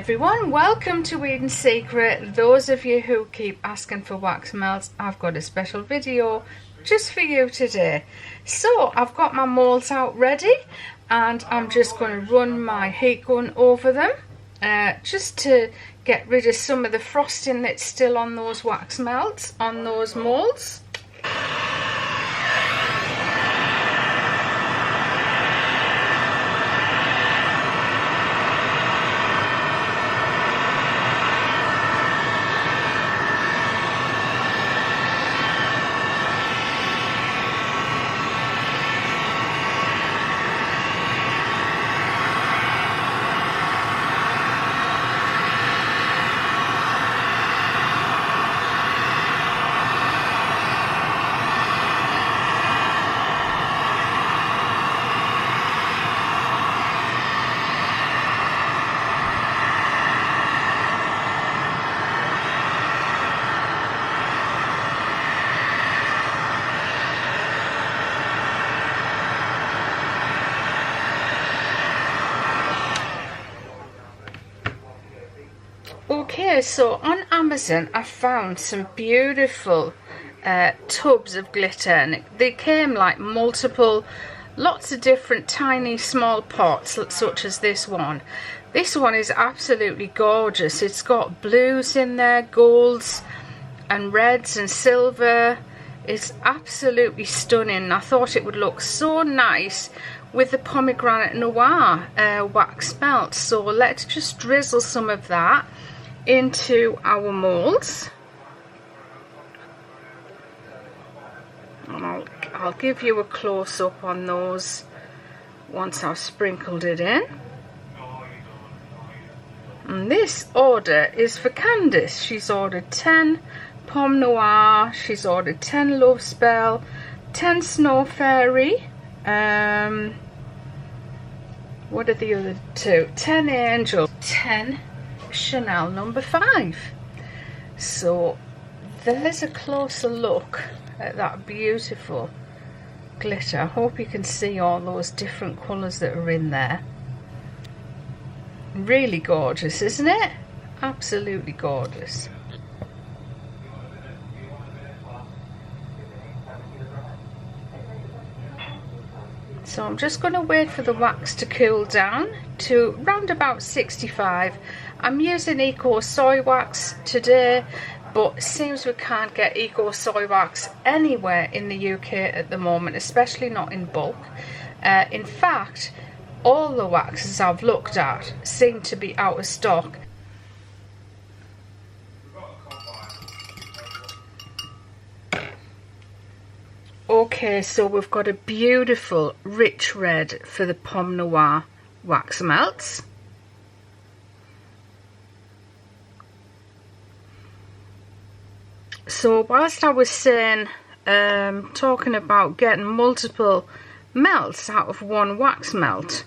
everyone, welcome to Eden's Secret. Those of you who keep asking for wax melts, I've got a special video just for you today. So I've got my moulds out ready and I'm just going to run my heat gun over them just to get rid of some of the frosting that's still on those wax melts, on those moulds. Okay, so on Amazon I found some beautiful tubs of glitter, and they came like lots of different tiny small pots, such as this one. This one is absolutely gorgeous. It's got blues in there, golds and reds and silver. It's absolutely stunning. I thought it would look so nice with the pomegranate noir wax melt. So let's just drizzle some of that into our moulds, and I'll give you a close-up on those once I've sprinkled it in. And this order is for Candice. She's ordered 10 Pom Noir, she's ordered 10 Love Spell, 10 Snow Fairy, what are the other two? 10 Angel, 10 Chanel number 5. So there's a closer look at that beautiful glitter. I hope you can see all those different colours that are in there. Really gorgeous, isn't it? Absolutely gorgeous. So I'm just going to wait for the wax to cool down to round about 65. I'm using Eco Soy Wax today, but it seems we can't get Eco Soy Wax anywhere in the UK at the moment, especially not in bulk. In fact, all the waxes I've looked at seem to be out of stock. Okay, so we've got a beautiful rich red for the Pom Noir wax melts. So whilst I was saying, talking about getting multiple melts out of one wax melt,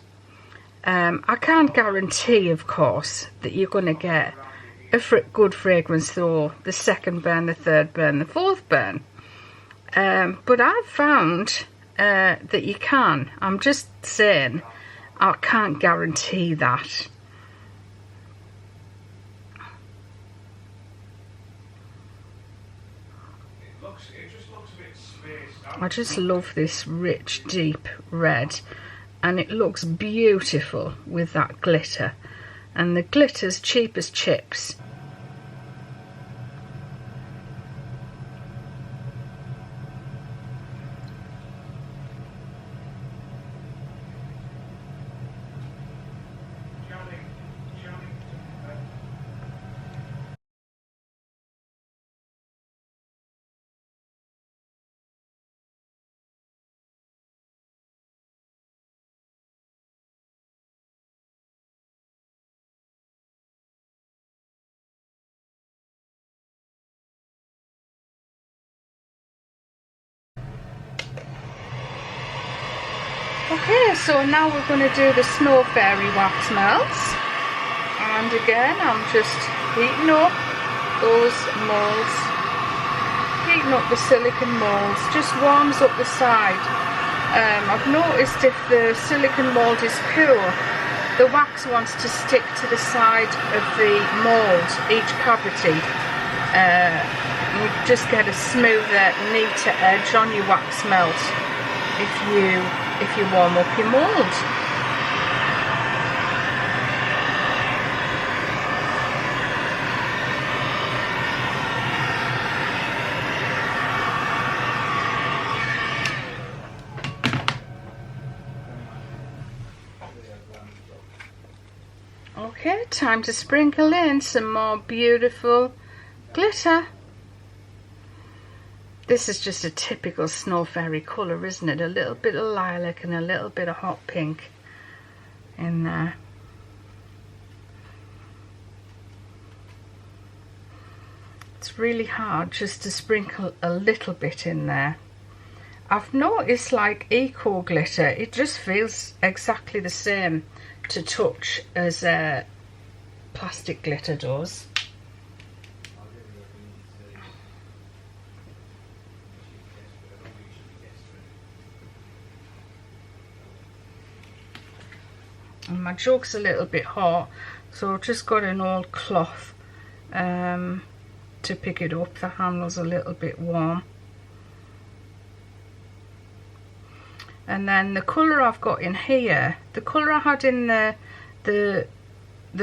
I can't guarantee, of course, that you're going to get a good fragrance through the second burn, the third burn, the fourth burn. But I've found that you can. I'm just saying, I can't guarantee that. I just love this rich, deep red, and it looks beautiful with that glitter. And the glitter's cheap as chips. Okay, so now we're going to do the Snow Fairy wax melts, and again I'm just heating up those moulds, heating up the silicone moulds, just warms up the side. I've noticed if the silicone mould is cool, the wax wants to stick to the side of the mould, each cavity. You just get a smoother, neater edge on your wax melt if you warm up your mould. Okay, time to sprinkle in some more beautiful glitter. This is just a typical snow fairy colour, isn't it? A little bit of lilac and a little bit of hot pink in there. It's really hard just to sprinkle a little bit in there. I've noticed, like eco glitter, it just feels exactly the same to touch as plastic glitter does. And my jug's a little bit hot, so I've just got an old cloth to pick it up. The handle's a little bit warm. And then the colour I've got in here, the colour I had in the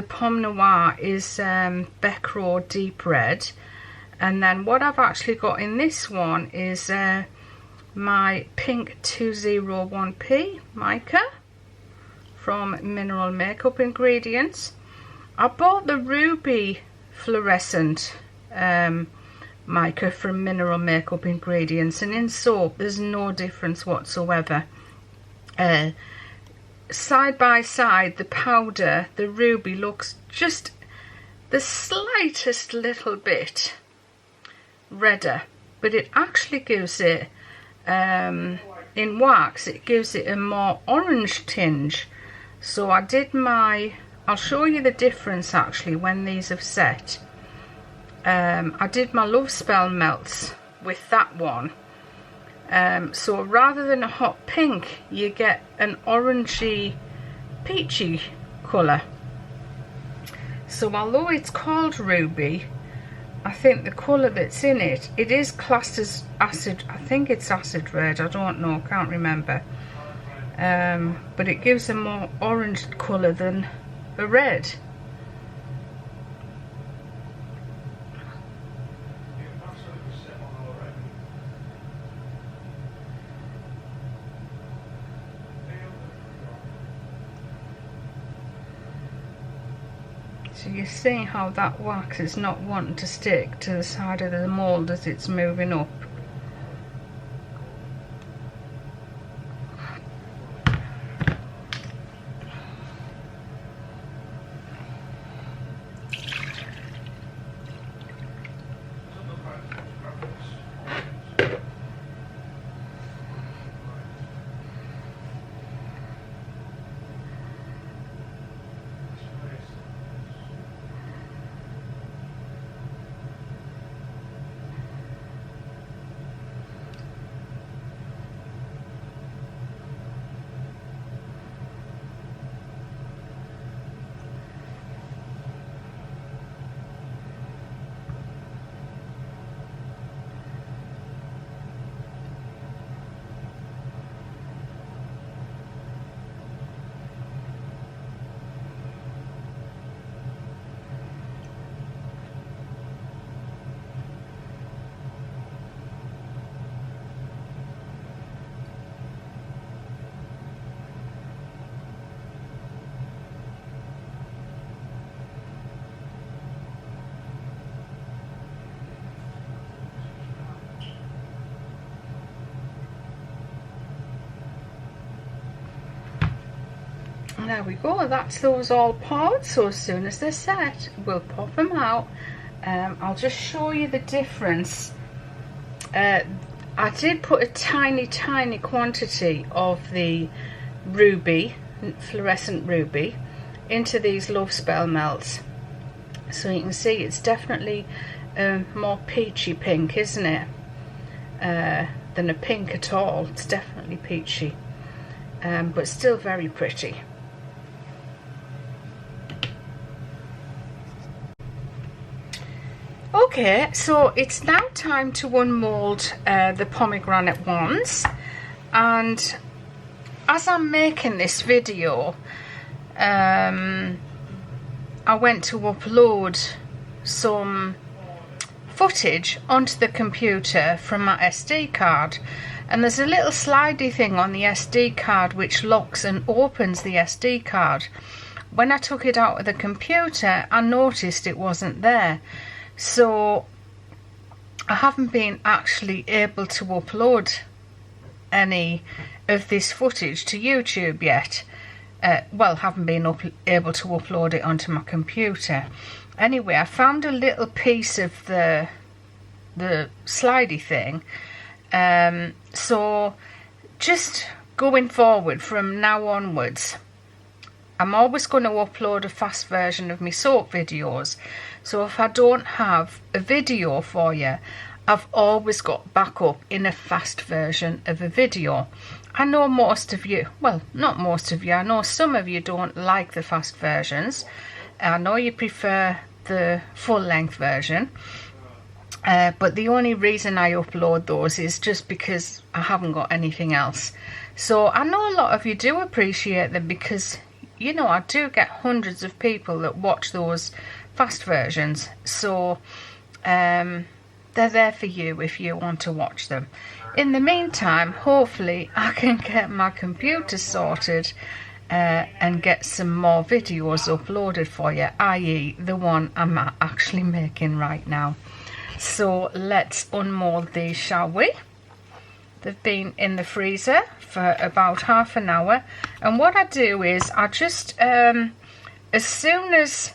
Pomme Noir is BEKRO Deep Red. And then what I've actually got in this one is my pink 201P mica from Mineral Makeup Ingredients. I bought the ruby fluorescent mica from Mineral Makeup Ingredients, and in soap there's no difference whatsoever. Side by side, the powder, the ruby, looks just the slightest little bit redder, but it actually gives it in wax, it gives it a more orange tinge. So I did I'll show you the difference actually when these have set. I did my Love Spell melts with that one. So rather than a hot pink, you get an orangey, peachy colour. So although it's called ruby, I think the colour that's in it, it is classed as acid. I think it's acid red, I don't know, can't remember. But it gives a more orange colour than a red. So you see how that wax is not wanting to stick to the side of the mould as it's moving up. There we go, that's those all poured. So as soon as they're set, we'll pop them out. I'll just show you the difference. I did put a tiny quantity of the ruby, fluorescent ruby, into these Love Spell melts. So you can see it's definitely more peachy pink, isn't it? Than a pink at all. It's definitely peachy, but still very pretty. Okay, so it's now time to unmold the pomegranate ones, and as I'm making this video, I went to upload some footage onto the computer from my SD card, and there's a little slidey thing on the SD card which locks and opens the SD card. When I took it out of the computer, I noticed it wasn't there, so I haven't been actually able to upload any of this footage to YouTube yet. Well, haven't been able to upload it onto my computer. Anyway, I found a little piece of the slidey thing. So just going forward from now onwards, I'm always going to upload a fast version of my soap videos. So if I don't have a video for you, I've always got backup in a fast version of a video. I know most of you, well, not most of you, I know some of you don't like the fast versions. I know you prefer the full-length version. But the only reason I upload those is just because I haven't got anything else. So I know a lot of you do appreciate them, because, you know, I do get hundreds of people that watch those fast versions. So they're there for you if you want to watch them. In the meantime, hopefully I can get my computer sorted and get some more videos uploaded for you, i.e. the one I'm actually making right now. So let's unmold these, shall we? They've been in the freezer for about half an hour, and what I do is I just as soon as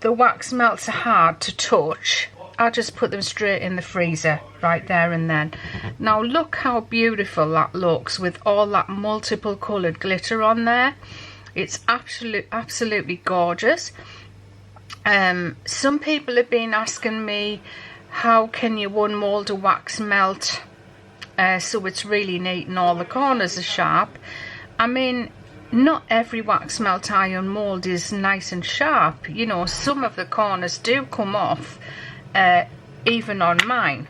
the wax melts are hard to touch, I just put them straight in the freezer right there and then. Now look how beautiful that looks with all that multiple coloured glitter on there. It's absolutely gorgeous. Some people have been asking me, how can you unmold a wax melt so it's really neat and all the corners are sharp? I mean, not every wax melt I unmold is nice and sharp. You know, some of the corners do come off, even on mine.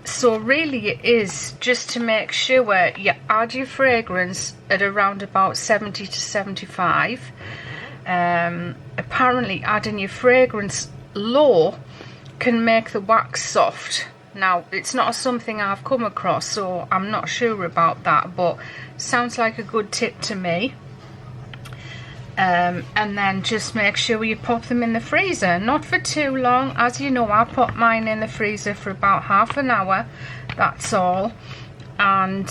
So really it is just to make sure you add your fragrance at around about 70 to 75. Apparently adding your fragrance low can make the wax soft. Now, it's not something I've come across, so I'm not sure about that, but sounds like a good tip to me. And then just make sure you pop them in the freezer, not for too long. As you know, I put mine in the freezer for about half an hour, that's all. And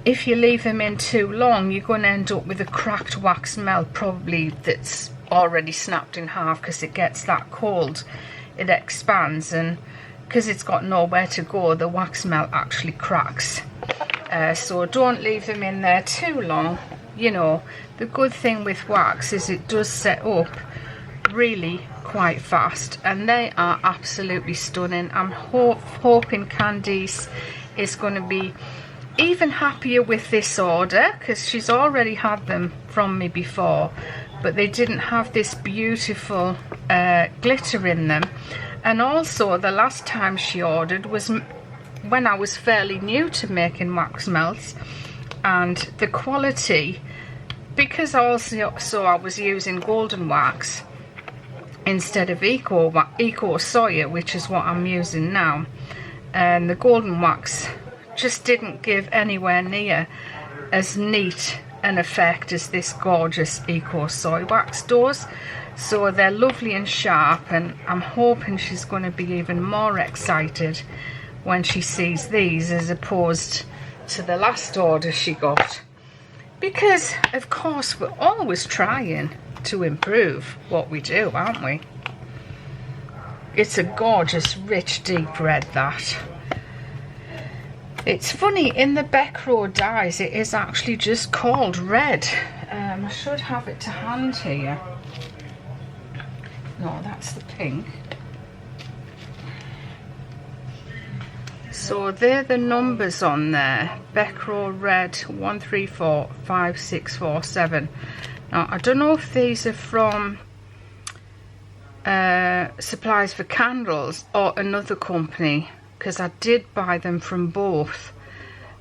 if you leave them in too long, you're going to end up with a cracked wax melt, probably that's already snapped in half, because it gets that cold, it expands, and because it's got nowhere to go, the wax melt actually cracks. So don't leave them in there too long. You know, the good thing with wax is it does set up really quite fast, and they are absolutely stunning. I'm hoping Candice is going to be even happier with this order, because she's already had them from me before, but they didn't have this beautiful glitter in them. And also the last time she ordered was when I was fairly new to making wax melts, and the quality, because also I was using golden wax instead of eco soya, which is what I'm using now, and the golden wax just didn't give anywhere near as neat an effect as this gorgeous eco soy wax does. So they're lovely and sharp, and I'm hoping she's going to be even more excited when she sees these as opposed to the last order she got, because of course we're always trying to improve what we do, aren't we? It's a gorgeous rich deep red, that. It's funny, in the BEKRO dyes it is actually just called red. I should have it to hand here. No, that's the pink. So they're the numbers on there. BEKRO red 13456447. Now, I don't know if these are from Supplies for Candles or another company, because I did buy them from both.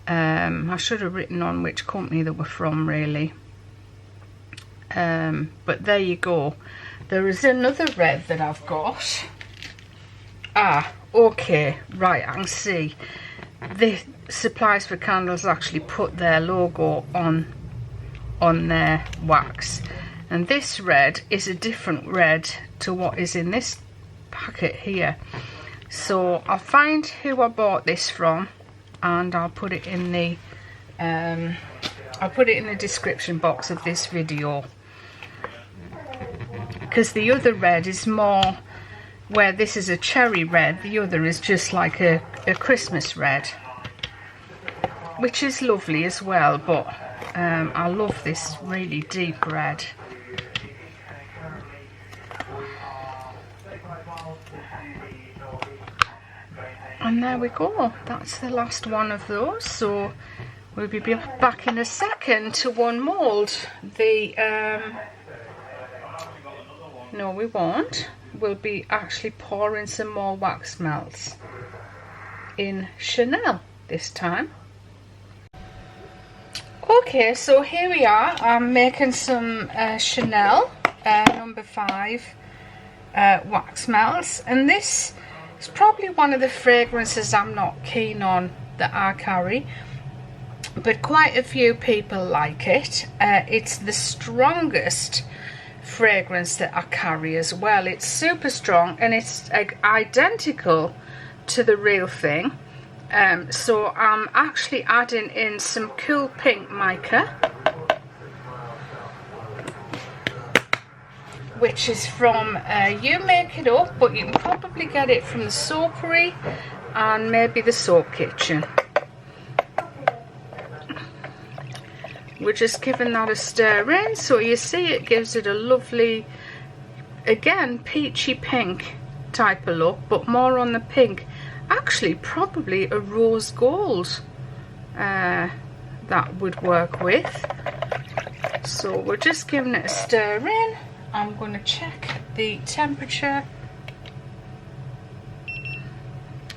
I should have written on which company they were from, really. But there you go. There is another red that I've got. Ah, okay, right, I can see. The Supplies for Candles actually put their logo on their wax. And this red is a different red to what is in this packet here. So I'll find who I bought this from, and I'll put it in the description box of this video. Because the other red is more, where this is a cherry red, the other is just like a Christmas red, which is lovely as well, but I love this really deep red. And there we go, that's the last one of those. So we'll be back in a second to unmold the no, we won't. We'll be actually pouring some more wax melts in Chanel this time. Okay, so here we are. I'm making some Chanel number 5 wax melts, and this is probably one of the fragrances I'm not keen on that I carry, but quite a few people like it. It's the strongest fragrance that I carry as well. It's super strong, and it's identical to the real thing. So I'm actually adding in some cool pink mica, which is from You Make It Up, but you can probably get it from the Soapery and maybe the Soap Kitchen. We're just giving that a stir in, so you see it gives it a lovely, again, peachy pink type of look, but more on the pink. Actually, probably a rose gold that would work with. So we're just giving it a stir in. I'm going to check the temperature.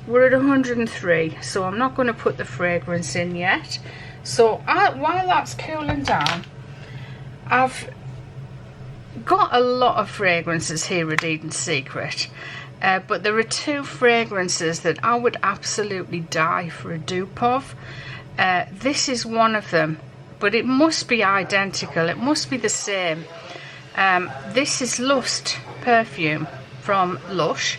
We're at 103, so I'm not going to put the fragrance in yet. So while that's cooling down, I've got a lot of fragrances here at Eden Secret, but there are 2 fragrances that I would absolutely die for a dupe of. This is one of them, but it must be identical, it must be the same. This is Lust perfume from Lush,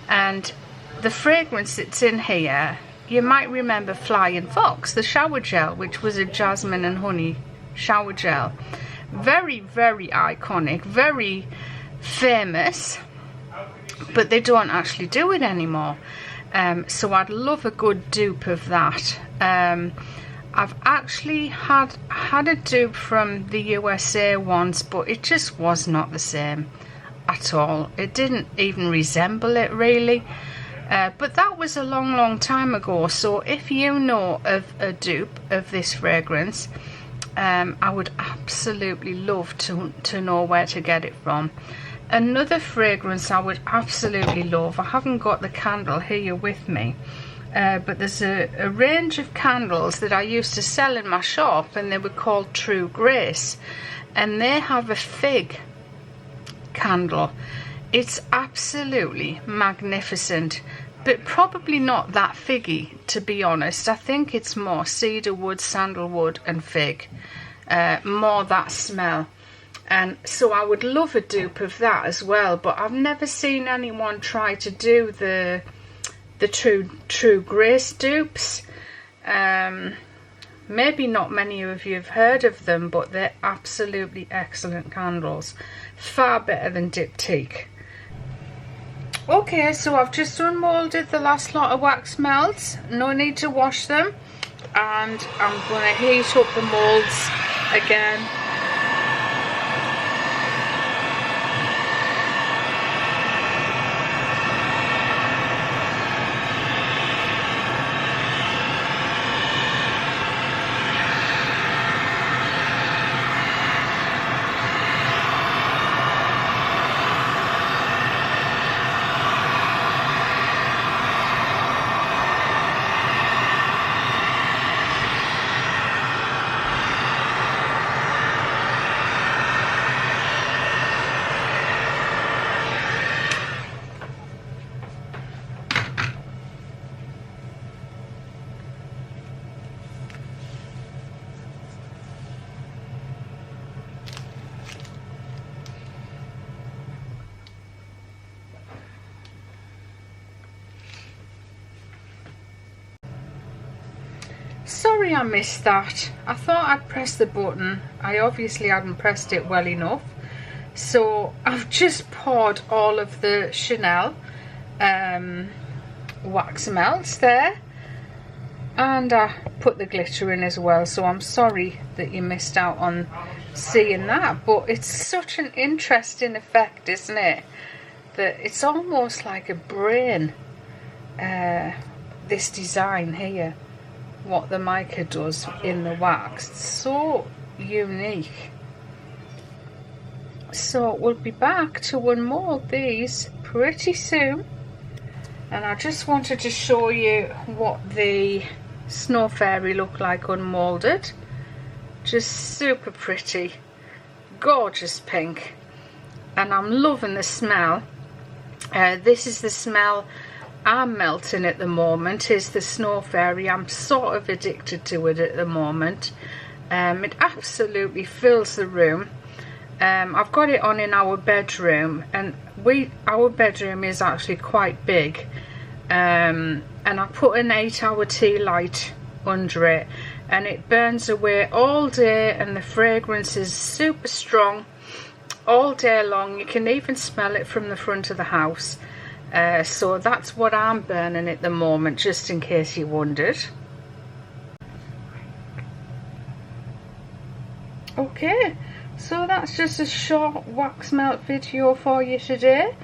and the fragrance that's in here, you might remember Flying Fox, the shower gel, which was a jasmine and honey shower gel. Very, very iconic, very famous, but they don't actually do it anymore. So I'd love a good dupe of that. I've actually had a dupe from the USA once, but it just was not the same at all. It didn't even resemble it really. But that was a long time ago, so if you know of a dupe of this fragrance, I would absolutely love to know where to get it from. Another fragrance I would absolutely love, I haven't got the candle here with me, but there's a range of candles that I used to sell in my shop, and they were called True Grace, and they have a fig candle. It's absolutely magnificent, but probably not that figgy, to be honest. I think it's more cedarwood, sandalwood and fig, more that smell. And so I would love a dupe of that as well, but I've never seen anyone try to do the True Grace dupes. Maybe not many of you have heard of them, but they're absolutely excellent candles, far better than Diptyque. Okay, so I've just unmolded the last lot of wax melts, no need to wash them, and I'm going to heat up the moulds again. sorry I missed that. I thought I'd pressed the button. I obviously hadn't pressed it well enough. So I've just poured all of the Chanel wax melts there, and I put the glitter in as well, so I'm sorry that you missed out on seeing that, but it's such an interesting effect, isn't it, that it's almost like a brain, this design here, what the mica does in the wax. It's so unique. So we'll be back to unmold these pretty soon, and I just wanted to show you what the Snow Fairy look like unmolded. Just super pretty, gorgeous pink, and I'm loving the smell. This is the smell I'm melting at the moment, is the Snow Fairy. I'm sort of addicted to it at the moment. It absolutely fills the room. I've got it on in our bedroom, and our bedroom is actually quite big, and I put an 8-hour tea light under it, and it burns away all day, and the fragrance is super strong all day long. You can even smell it from the front of the house. So that's what I'm burning at the moment, just in case you wondered. Okay, so that's just a short wax melt video for you today,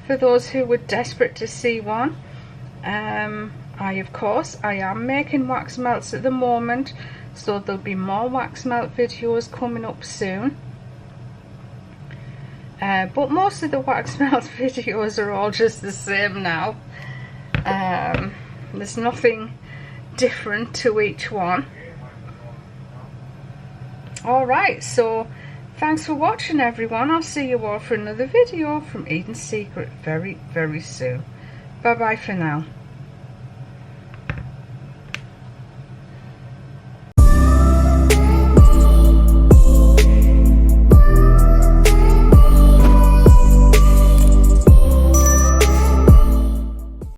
for those who were desperate to see one. Of course I am making wax melts at the moment, so there'll be more wax melt videos coming up soon. But most of the wax melt videos are all just the same now. There's nothing different to each one. Alright, so thanks for watching everyone. I'll see you all for another video from Eden's Secret very, very soon. Bye bye for now.